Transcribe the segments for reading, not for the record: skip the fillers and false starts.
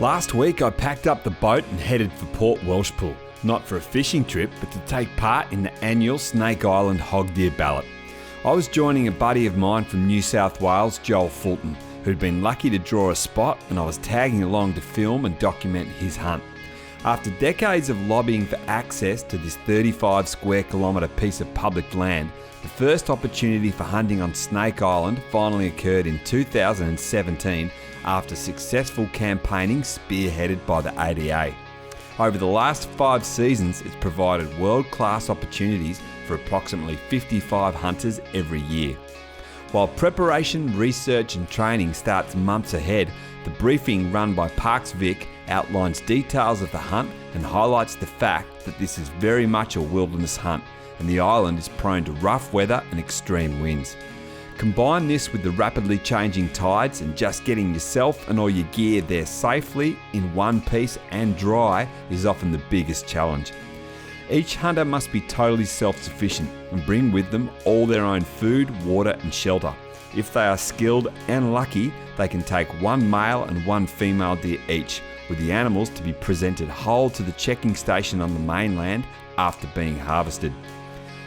Last week I packed up the boat and headed for Port Welshpool, not for a fishing trip but to take part in the annual Snake Island Hog Deer Ballot. I was joining a buddy of mine from New South Wales, Joel Fulton, who'd been lucky to draw a spot, and I was tagging along to film and document his hunt. After decades of lobbying for access to this 35 square kilometre piece of public land, the first opportunity for hunting on Snake Island finally occurred in 2017 after successful campaigning spearheaded by the ADA. Over the last 5 seasons, it's provided world-class opportunities for approximately 55 hunters every year. While preparation, research and training starts months ahead, the briefing run by Parks Vic outlines details of the hunt and highlights the fact that this is very much a wilderness hunt and the island is prone to rough weather and extreme winds. Combine this with the rapidly changing tides, and just getting yourself and all your gear there safely in one piece and dry is often the biggest challenge. Each hunter must be totally self-sufficient and bring with them all their own food, water and shelter. If they are skilled and lucky, they can take 1 male and 1 female deer each, with the animals to be presented whole to the checking station on the mainland after being harvested.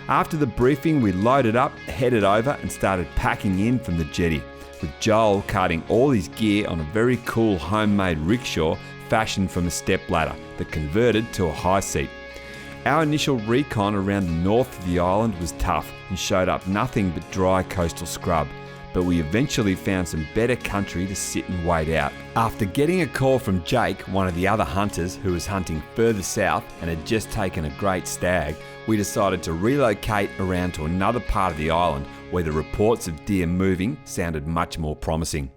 After the briefing, we loaded up, headed over and started packing in from the jetty, with Joel carting all his gear on a very cool homemade rickshaw fashioned from a stepladder that converted to a high seat. Our initial recon around the north of the island was tough and showed up nothing but dry coastal scrub, but we eventually found some better country to sit and wait out. After getting a call from Jake, one of the other hunters who was hunting further south and had just taken a great stag, we decided to relocate around to another part of the island where the reports of deer moving sounded much more promising.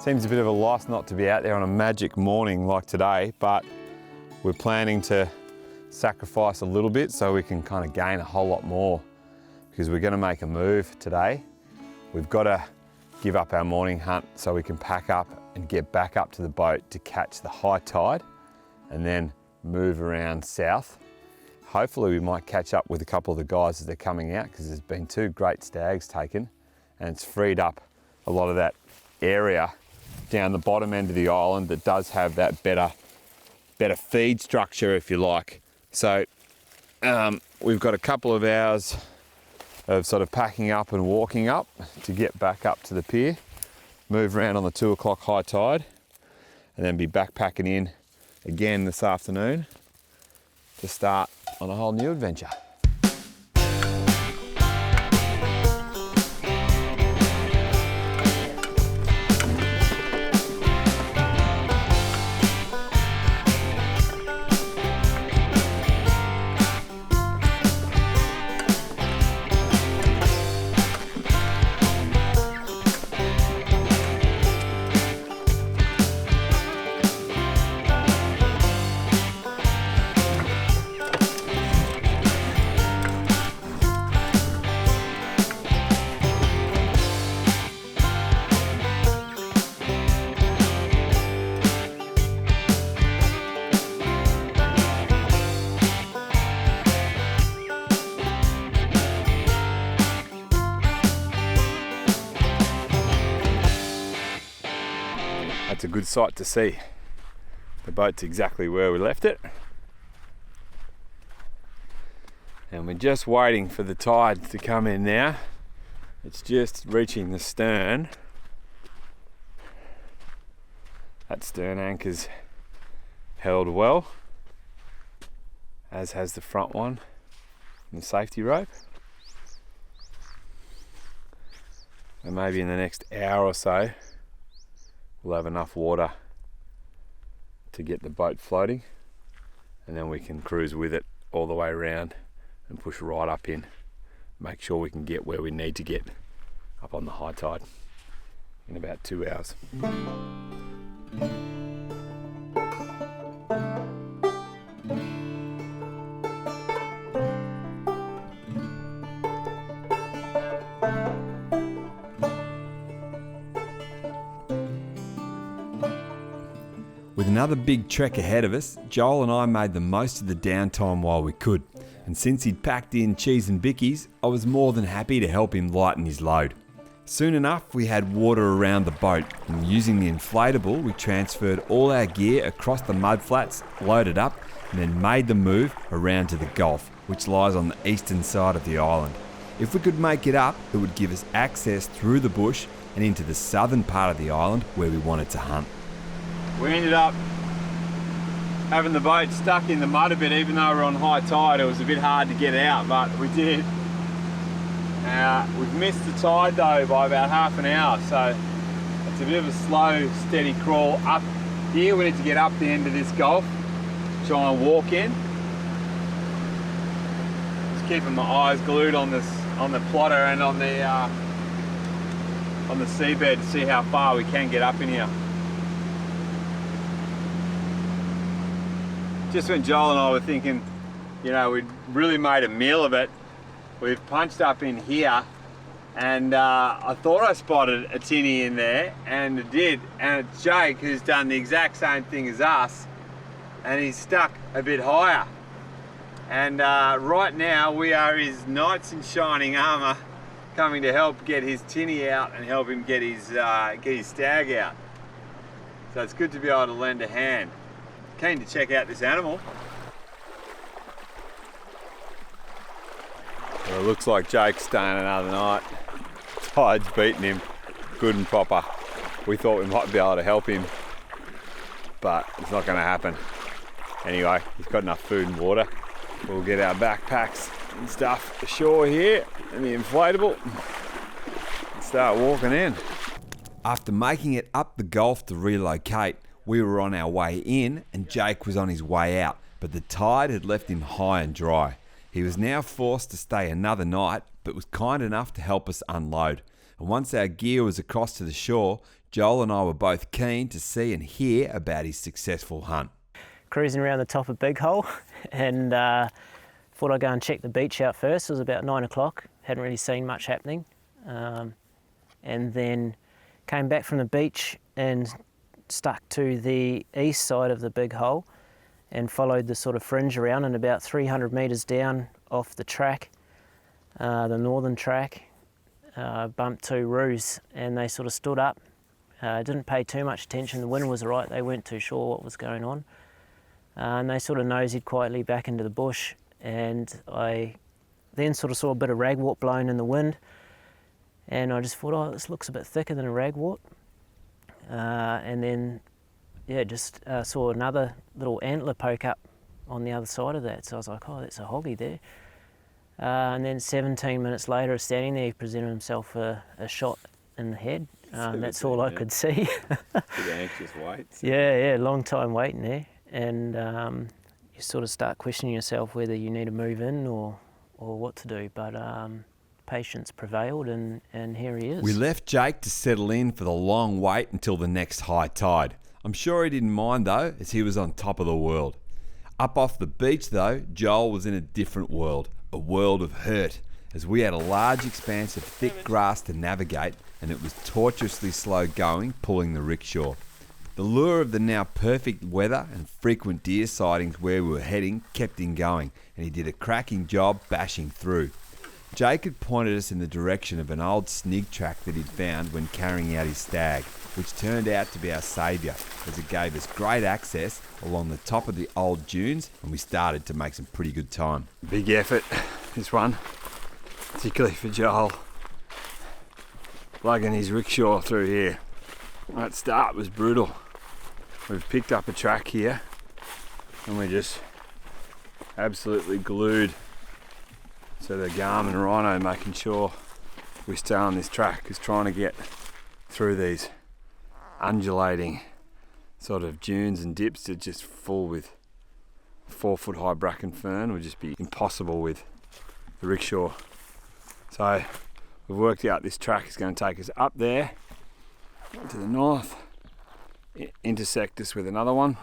Seems a bit of a loss not to be out there on a magic morning like today, but we're planning to sacrifice a little bit so we can kind of gain a whole lot more, because we're going to make a move today. We've got to give up our morning hunt so we can pack up and get back up to the boat to catch the high tide and then move around south. Hopefully we might catch up with a couple of the guys as they're coming out, because there's been 2 great stags taken and it's freed up a lot of that area down the bottom end of the island that does have that better feed structure, if you like. So we've got a couple of hours of sort of packing up and walking up to get back up to the pier, move around on the 2 o'clock high tide, and then be backpacking in again this afternoon to start on a whole new adventure. That's a good sight to see. The boat's exactly where we left it. And we're just waiting for the tide to come in now. It's just reaching the stern. That stern anchor's held well, as has the front one and the safety rope. And maybe in the next hour or so we'll have enough water to get the boat floating, and then we can cruise with it all the way around and push right up in. Make sure we can get where we need to get up on the high tide in about 2 hours. With another big trek ahead of us, Joel and I made the most of the downtime while we could, and since he'd packed in cheese and bickies, I was more than happy to help him lighten his load. Soon enough, we had water around the boat, and using the inflatable, we transferred all our gear across the mudflats, loaded up, and then made the move around to the Gulf, which lies on the eastern side of the island. If we could make it up, it would give us access through the bush and into the southern part of the island where we wanted to hunt. We ended up having the boat stuck in the mud a bit, even though we're on high tide. It was a bit hard to get out, but we did. We've missed the tide though by about half an hour, so it's a bit of a slow, steady crawl up here. We need to get up the end of this gulf, try and walk in. Just keeping my eyes glued on this, on the plotter and on the seabed to see how far we can get up in here. Just when Joel and I were thinking, you know, we'd really made a meal of it, we've punched up in here, and I thought I spotted a tinny in there, and it did, and it's Jake who's done the exact same thing as us, and he's stuck a bit higher. And right now we are his knights in shining armour, coming to help get his tinny out and help him get his stag out. So it's good to be able to lend a hand. Keen to check out this animal. Well, it looks like Jake's staying another night. Tide's beating him good and proper. We thought we might be able to help him, but it's not going to happen. Anyway, he's got enough food and water. We'll get our backpacks and stuff ashore here and the inflatable and start walking in. After making it up the Gulf to relocate, we were on our way in and Jake was on his way out, but the tide had left him high and dry. He was now forced to stay another night, but was kind enough to help us unload. And once our gear was across to the shore, Joel and I were both keen to see and hear about his successful hunt. Cruising around the top of Big Hole and thought I'd go and check the beach out first. It was about 9 o'clock, hadn't really seen much happening. And then came back from the beach and stuck to the east side of the Big Hole and followed the sort of fringe around, and about 300 metres down off the track, the northern track, bumped two roos, and they sort of stood up. Didn't pay too much attention, the wind was alright, they weren't too sure what was going on. And they sort of noseyed quietly back into the bush, and I then sort of saw a bit of ragwort blowing in the wind, and I just thought, oh, this looks a bit thicker than a ragwort. And then, yeah, just saw another little antler poke up on the other side of that, so I was like, oh, that's a hoggy there. And then 17 minutes later, standing there, he presented himself a shot in the head. That's all I could see. Bit anxious wait. Yeah, long time waiting there. And you sort of start questioning yourself whether you need to move in or what to do. But patience prevailed, and here he is. We left Jake to settle in for the long wait until the next high tide. I'm sure he didn't mind though, as he was on top of the world. Up off the beach though, Joel was in a different world, a world of hurt, as we had a large expanse of thick grass to navigate, and it was tortuously slow going, pulling the rickshaw. The lure of the now perfect weather and frequent deer sightings where we were heading kept him going, and he did a cracking job bashing through. Jake had pointed us in the direction of an old snig track that he'd found when carrying out his stag, which turned out to be our saviour, as it gave us great access along the top of the old dunes, and we started to make some pretty good time. Big effort, this one, particularly for Joel, lugging his rickshaw through here. That start was brutal. We've picked up a track here, and we're just absolutely glued to the Garmin Rhino, making sure we stay on this track, because trying to get through these undulating sort of dunes and dips that just full with 4 foot high bracken fern would just be impossible with the rickshaw. So we've worked out this track is going to take us up there to the north, intersect us with another one,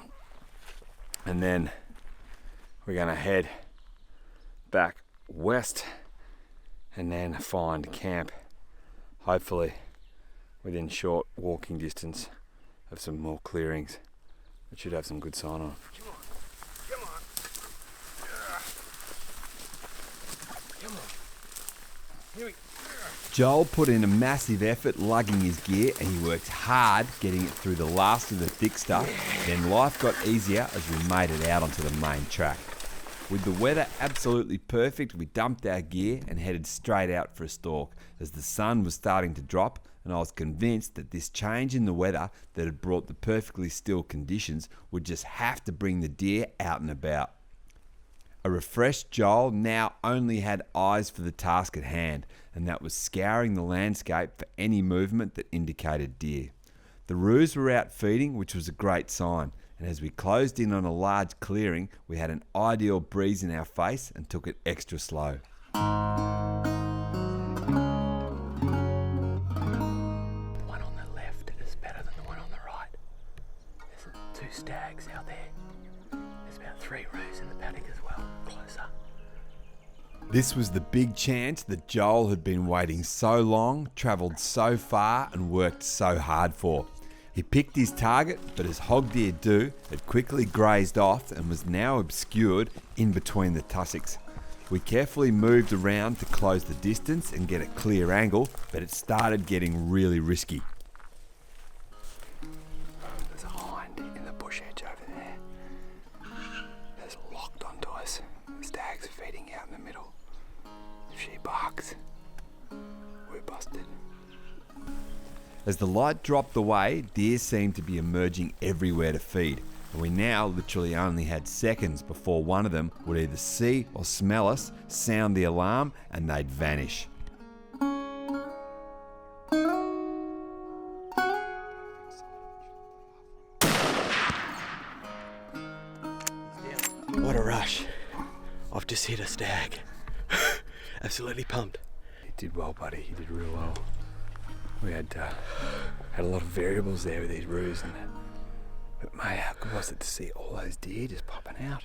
and then we're going to head back west and then find camp, hopefully within short walking distance of some more clearings It should have some good sign on. Come on. Come on. Come on. Here we go. Joel put in a massive effort lugging his gear and he worked hard getting it through the last of the thick stuff. Then life got easier as we made it out onto the main track. With the weather absolutely perfect, we dumped our gear and headed straight out for a stalk as the sun was starting to drop, and I was convinced that this change in the weather that had brought the perfectly still conditions would just have to bring the deer out and about. A refreshed Joel now only had eyes for the task at hand, and that was scouring the landscape for any movement that indicated deer. The roos were out feeding, which was a great sign, and as we closed in on a large clearing, we had an ideal breeze in our face and took it extra slow. The one on the left is better than the one on the right. There's 2 stags out there. There's about 3 roos in the paddock as well, closer. This was the big chance that Joel had been waiting so long, travelled so far and worked so hard for. He picked his target, but as hog deer do, it quickly grazed off and was now obscured in between the tussocks. We carefully moved around to close the distance and get a clear angle, but it started getting really risky. There's a hind in the bush edge over there. It's locked onto us. The stag's feeding out in the middle. If she barks, we're busted. As the light dropped away, deer seemed to be emerging everywhere to feed, and we now literally only had seconds before one of them would either see or smell us, sound the alarm, and they'd vanish. What a rush. I've just hit a stag. Absolutely pumped. He did well, buddy. He did real well. We had a lot of variables there with these roos and that. But mate, how good was it to see all those deer just popping out?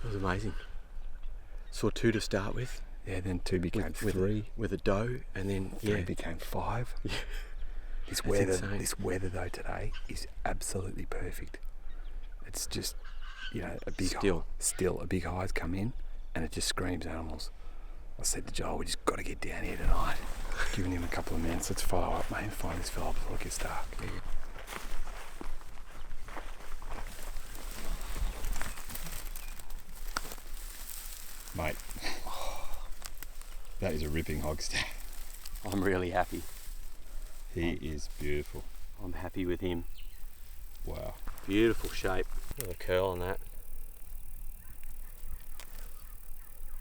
It was amazing. Saw 2 to start with. Yeah, then 2 became 3. With a doe, and then 3 became 5. Yeah. This weather though today is absolutely perfect. It's just, a big still a big high's come in and it just screams animals. I said to Joel, we just got to get down here tonight. Giving him a couple of minutes. Let's follow up, mate, and find this fella before it gets dark. Mate, that is a ripping hog stag. I'm really happy. He is beautiful. I'm happy with him. Wow. Beautiful shape. With a curl on that.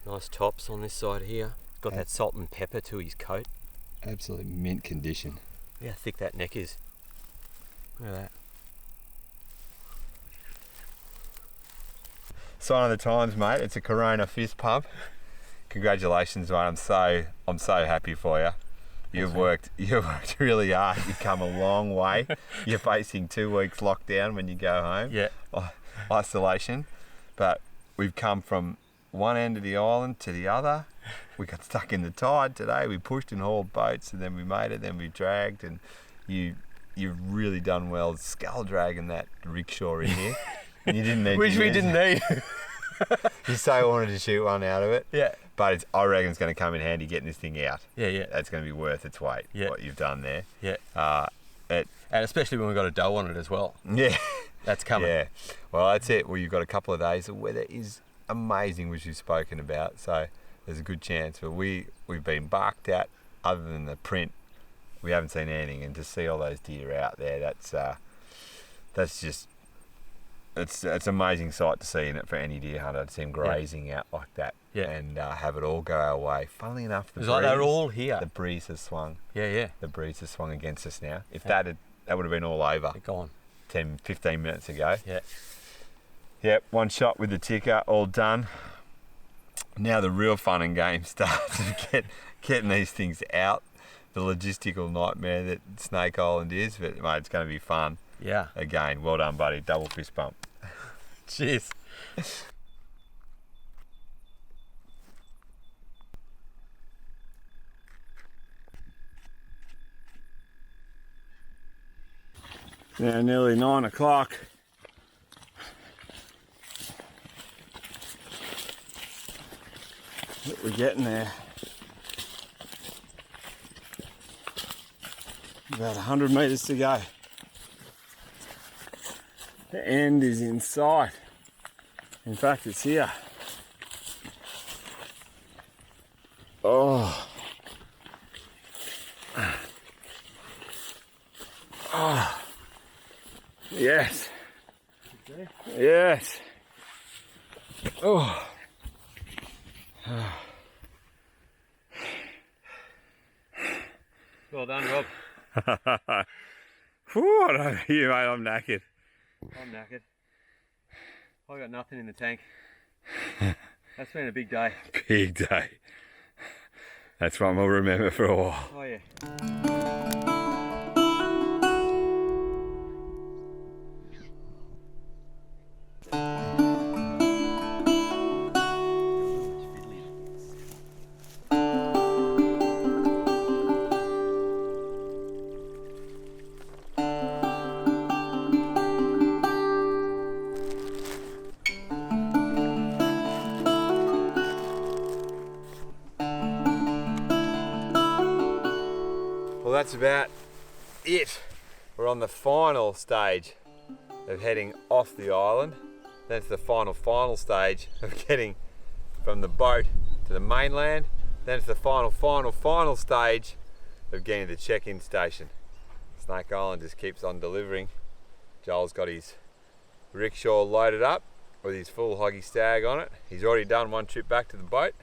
Nice tops on this side here. Got that salt and pepper to his coat. Absolute mint condition. Look how thick that neck is. Look at that. Sign of the times, mate. It's a Corona fist pump. Congratulations, mate. I'm so happy for you. You've worked really hard. You've come a long way. You're facing 2 weeks lockdown when you go home. Yeah. Isolation. But we've come from one end of the island to the other. We got stuck in the tide today. We pushed and hauled boats, and then we made it. Then we dragged, and you've really done well skull dragging that rickshaw in here. And you didn't need. Which we didn't need. You so wanted to shoot one out of it. Yeah. But I reckon it's going to come in handy getting this thing out. Yeah. That's going to be worth its weight. Yeah. What you've done there. Yeah. And especially when we've got a doe on it as well. Yeah. That's coming. Yeah. Well, that's it. Well, you've got a couple of days. The weather is amazing, which you've spoken about. So there's a good chance. But we've been barked out. Other than the print, we haven't seen anything. And to see all those deer out there, that's just. It's an amazing sight to see in it for any deer hunter to see them grazing out like that and have it all go our way. Funnily enough, it's like they're all here. The breeze has swung. Yeah. The breeze has swung against us now. If that would have been all over. They're gone. 10, 15 minutes ago. Yeah. Yep, one shot with the ticker, all done. Now the real fun and game starts of getting these things out. The logistical nightmare that Snake Island is, but mate, it's going to be fun. Yeah. Again, well done, buddy. Double fist bump. Cheers. Now nearly 9 o'clock. We're getting there. About 100 metres to go. The end is in sight. In fact, it's here. Oh. Oh. Yes. Yes. Oh. Well done, Rob. Whew, I don't know you, mate. I'm knackered. I'm knackered. I got nothing in the tank. That's been a big day. Big day. That's one we'll remember for a while. Oh yeah. Well, that's about it. We're on the final stage of heading off the island. Then it's the final stage of getting from the boat to the mainland. Then it's the final stage of getting to the check-in station. Snake Island just keeps on delivering. Joel's got his rickshaw loaded up with his full hoggy stag on it. He's already done one trip back to the boat.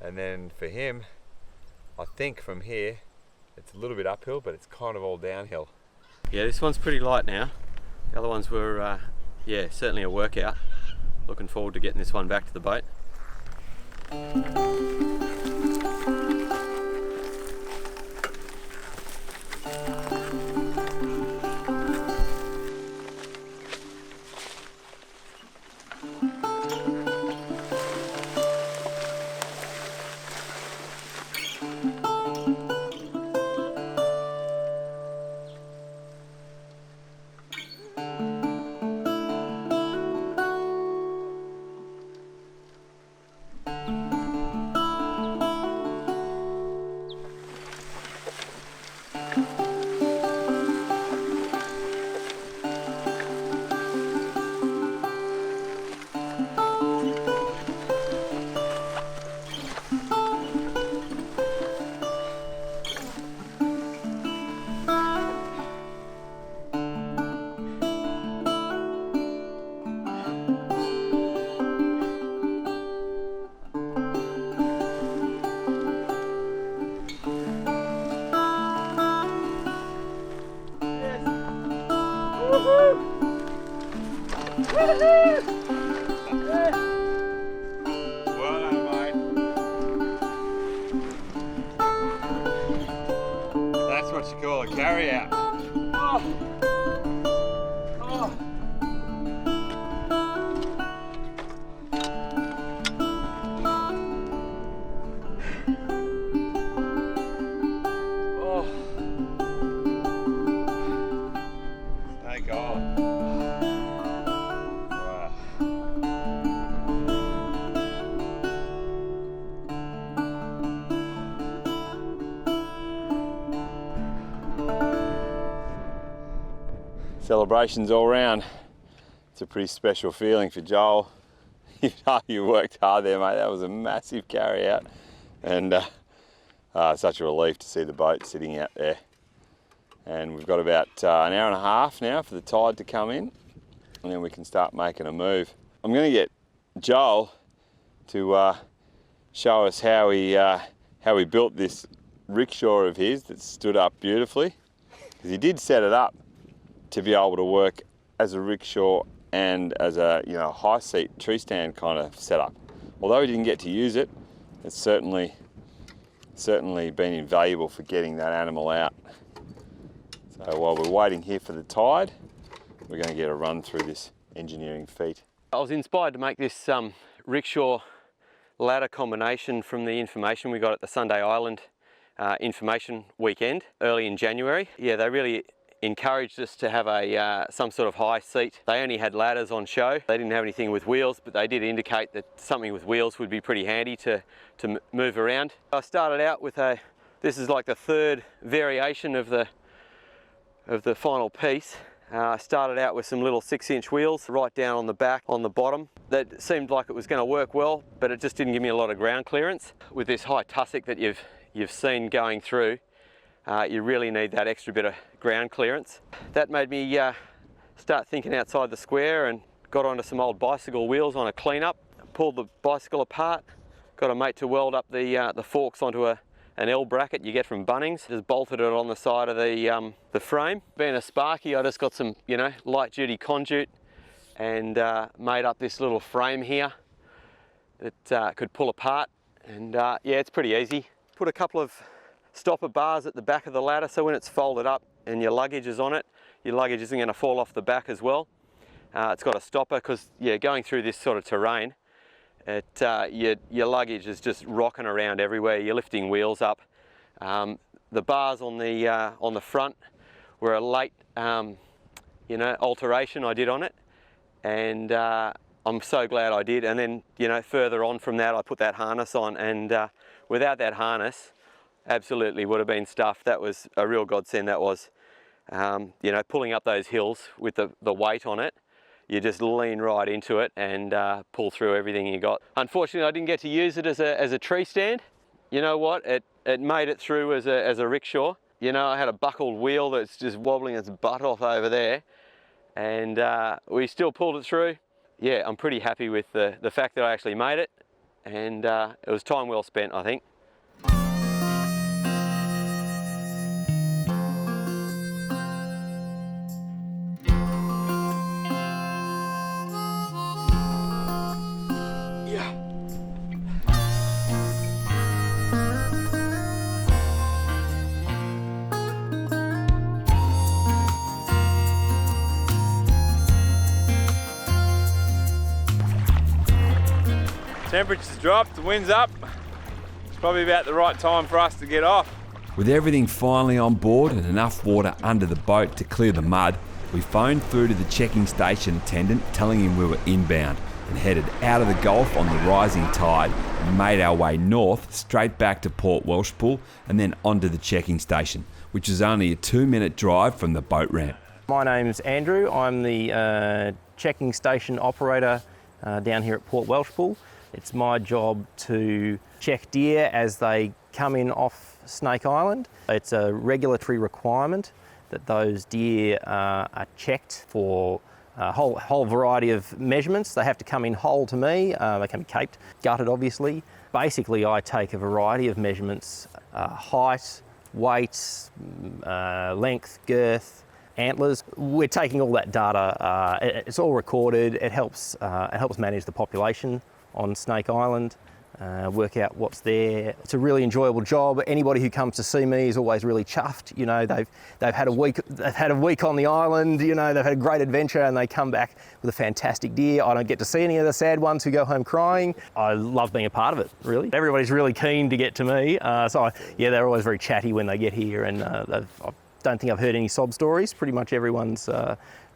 And then for him, I think from here, it's a little bit uphill, but it's kind of all downhill. Yeah, this one's pretty light now. The other ones were, yeah, certainly a workout. Looking forward to getting this one back to the boat. Well done, mate. That's what you call a carry out. Oh. Oh. Oh. Snake Island. Wow. Celebrations all round. It's a pretty special feeling for Joel. You know, you worked hard there, mate. That was a massive carry out, and such a relief to see the boat sitting out there. And we've got about an hour and a half now for the tide to come in, and then we can start making a move. I'm going to get Joel to show us how he built this rickshaw of his that stood up beautifully, because he did set it up to be able to work as a rickshaw and as a high seat tree stand kind of setup. Although he didn't get to use it, it's certainly been invaluable for getting that animal out. So while we're waiting here for the tide, we're going to get a run through this engineering feat. I was inspired to make this rickshaw ladder combination from the information we got at the Sunday Island information weekend early in January. Yeah, they really encouraged us to have some sort of high seat. They only had ladders on show. They didn't have anything with wheels, but they did indicate that something with wheels would be pretty handy to move around. I started out with this is like the third variation of the final piece. I started out with some little 6-inch wheels right down on the back, on the bottom. That seemed like it was going to work well, but it just didn't give me a lot of ground clearance. With this high tussock that you've seen going through, you really need that extra bit of ground clearance. That made me start thinking outside the square and got onto some old bicycle wheels on a clean-up. Pulled the bicycle apart, got a mate to weld up the forks onto an L bracket you get from Bunnings. Just bolted it on the side of the frame. Being a Sparky, I just got some, light duty conduit and made up this little frame here that could pull apart. And yeah, it's pretty easy. Put a couple of stopper bars at the back of the ladder, so when it's folded up and your luggage is on it, your luggage isn't going to fall off the back as well. It's got a stopper because, yeah, going through this sort of terrain, your luggage is just rocking around everywhere. You're lifting wheels up. The bars on the front were a late, alteration I did on it, and I'm so glad I did. And then, further on from that, I put that harness on, and without that harness, absolutely would have been stuffed. That was a real godsend. That was, pulling up those hills with the weight on it. You just lean right into it and pull through everything you got. Unfortunately, I didn't get to use it as a tree stand. You know what? It made it through as a rickshaw. I had a buckled wheel that's just wobbling its butt off over there, and we still pulled it through. Yeah, I'm pretty happy with the fact that I actually made it, and it was time well spent, I think. Temperature's dropped, the wind's up. It's probably about the right time for us to get off. With everything finally on board and enough water under the boat to clear the mud, we phoned through to the checking station attendant telling him we were inbound and headed out of the Gulf on the rising tide and made our way north straight back to Port Welshpool and then onto the checking station, which is only a 2-minute drive from the boat ramp. My name's Andrew. I'm the checking station operator down here at Port Welshpool. It's my job to check deer as they come in off Snake Island. It's a regulatory requirement that those deer are checked for a whole variety of measurements. They have to come in whole to me. They can be caped, gutted obviously. Basically, I take a variety of measurements, height, weight, length, girth, antlers. We're taking all that data. It's all recorded. It helps manage the population on Snake Island, work out what's there. It's a really enjoyable job. Anybody who comes to see me is always really chuffed. They've had a week on the island. They've had a great adventure, and they come back with a fantastic deer. I don't get to see any of the sad ones who go home crying. I love being a part of it, really. Everybody's really keen to get to me, they're always very chatty when they get here, and I don't think I've heard any sob stories. Pretty much everyone's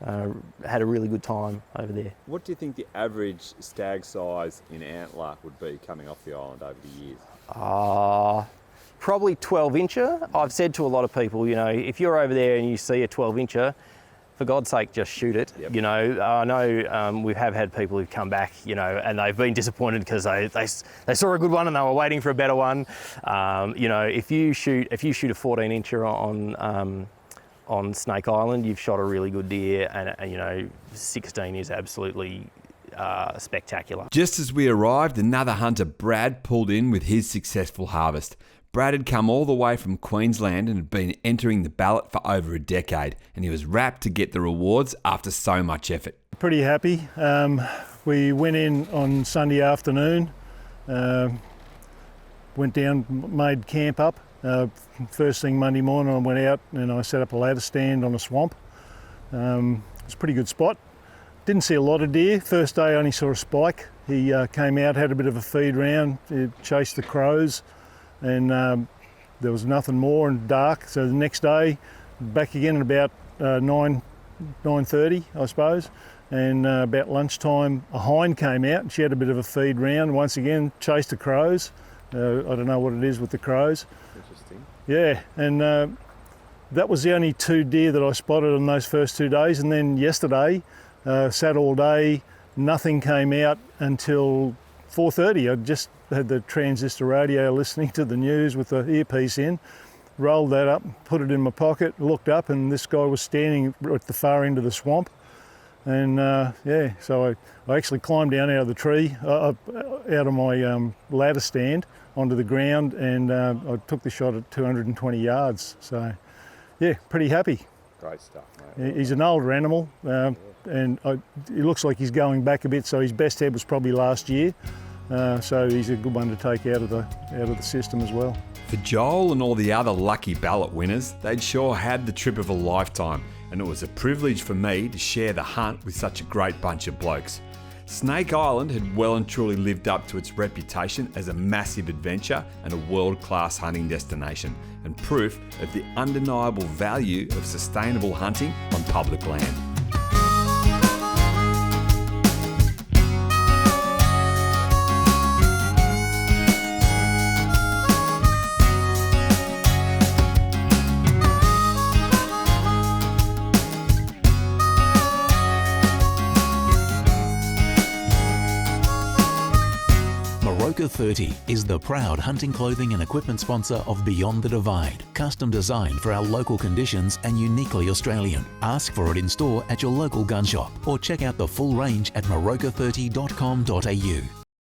had a really good time over there. What do you think the average stag size in antler would be coming off the island over the years? Probably 12-incher. I've said to a lot of people, if you're over there and you see a 12-incher, for God's sake, just shoot it. Yep. I know we have had people who've come back, and they've been disappointed because they saw a good one and they were waiting for a better one. If you shoot a 14-incher on Snake Island, you've shot a really good deer, and 16 is absolutely spectacular. Just as we arrived, another hunter, Brad, pulled in with his successful harvest. Brad had come all the way from Queensland and had been entering the ballot for over a decade, and he was rapt to get the rewards after so much effort. Pretty happy. We went in on Sunday afternoon, went down, made camp up. First thing Monday morning I went out and I set up a ladder stand on a swamp. It's a pretty good spot. Didn't see a lot of deer. First day I only saw a spike. He came out, had a bit of a feed round, chased the crows, and there was nothing more and dark. So the next day, back again at about 9:30, I suppose, and about lunchtime a hind came out and she had a bit of a feed round. Once again, chased the crows. I don't know what it is with the crows. Interesting. Yeah, and that was the only 2 deer that I spotted on those first 2 days, and then yesterday, sat all day, nothing came out until 4:30. I just had the transistor radio listening to the news with the earpiece in, rolled that up, put it in my pocket, looked up, and this guy was standing at the far end of the swamp. And yeah, so I actually climbed down out of the tree, out of my ladder stand onto the ground, and I took the shot at 220 yards. So yeah, pretty happy. Great stuff, mate. He's an older animal, and he looks like he's going back a bit, so his best head was probably last year. So he's a good one to take out of the system as well. For Joel and all the other lucky ballot winners, they'd sure had the trip of a lifetime, and it was a privilege for me to share the hunt with such a great bunch of blokes. Snake Island had well and truly lived up to its reputation as a massive adventure and a world-class hunting destination, and proof of the undeniable value of sustainable hunting on public land. Roca 30 is the proud hunting clothing and equipment sponsor of Beyond the Divide, custom designed for our local conditions and uniquely Australian. Ask for it in store at your local gun shop or check out the full range at maroka30.com.au.